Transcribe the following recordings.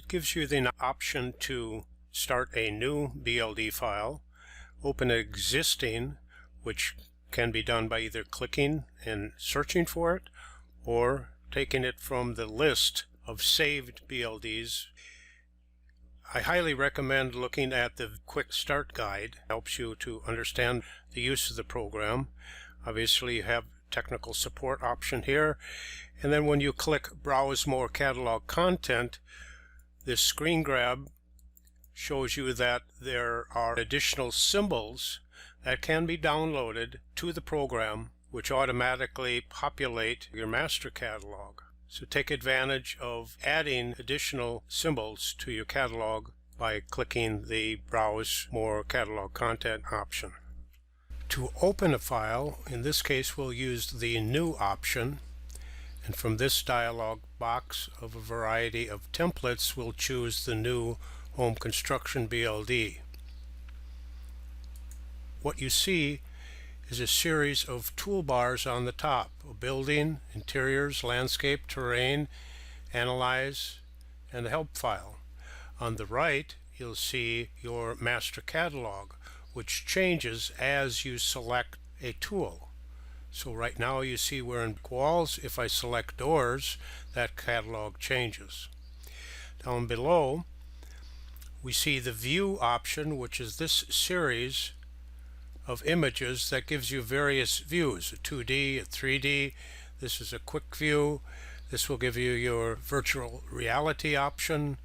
gives you the option to start a new BLD file, open an existing, which can be done by either clicking and searching for it or taking it from the list of saved BLDs. I highly recommend looking at the quick start guide. It helps you to understand the use of the program. Obviously you have technical support option here, and then when you click browse more catalog content, this screen grab shows you that there are additional symbols that can be downloaded to the program, which automatically populate your master catalog. So take advantage of adding additional symbols to your catalog by clicking the Browse More Catalog Content option. To open a file, in this case we'll use the New option, and from this dialog box of a variety of templates we'll choose the New Home Construction BLD. What you see is a series of toolbars on the top: Building, Interiors, Landscape, Terrain, Analyze, and the Help file. On the right you'll see your master catalog, which changes as you select a tool. So right now you see we're in walls. If I select doors, that catalog changes. Down below we see the View option, which is this series of images that gives you various views, a 2D, a 3D. This is a quick view. This will give you your virtual reality option,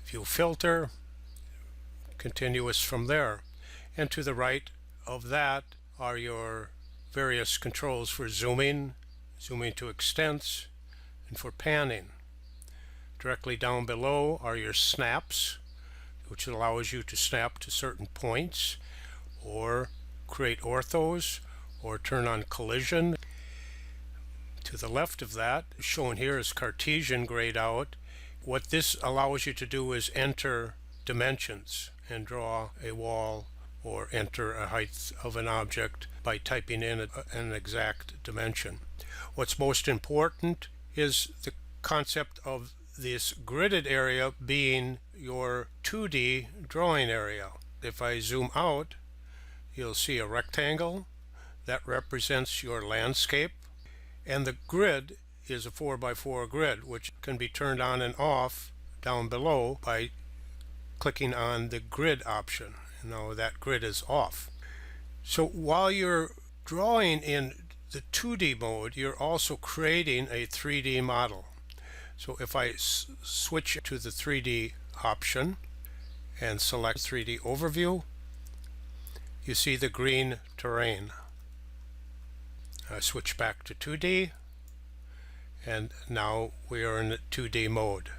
view filter, continuous from there. And to the right of that are your various controls for zooming, zooming to extents, and for panning. Directly down below are your snaps, which allows you to snap to certain points, or create orthos, or turn on collision. To the left of that, shown here is Cartesian grayed out. What this allows you to do is enter dimensions and draw a wall or enter a height of an object by typing in an exact dimension. What's most important is the concept of this gridded area being your 2D drawing area. If I zoom out, you'll see a rectangle that represents your landscape, and the grid is a 4x4 grid, which can be turned on and off down below by clicking on the grid option. Now that grid is off. So while you're drawing in the 2D mode, you're also creating a 3D model. So if I switch to the 3D option and select 3D overview, you see the green terrain. I switch back to 2D, and now we are in the 2D mode.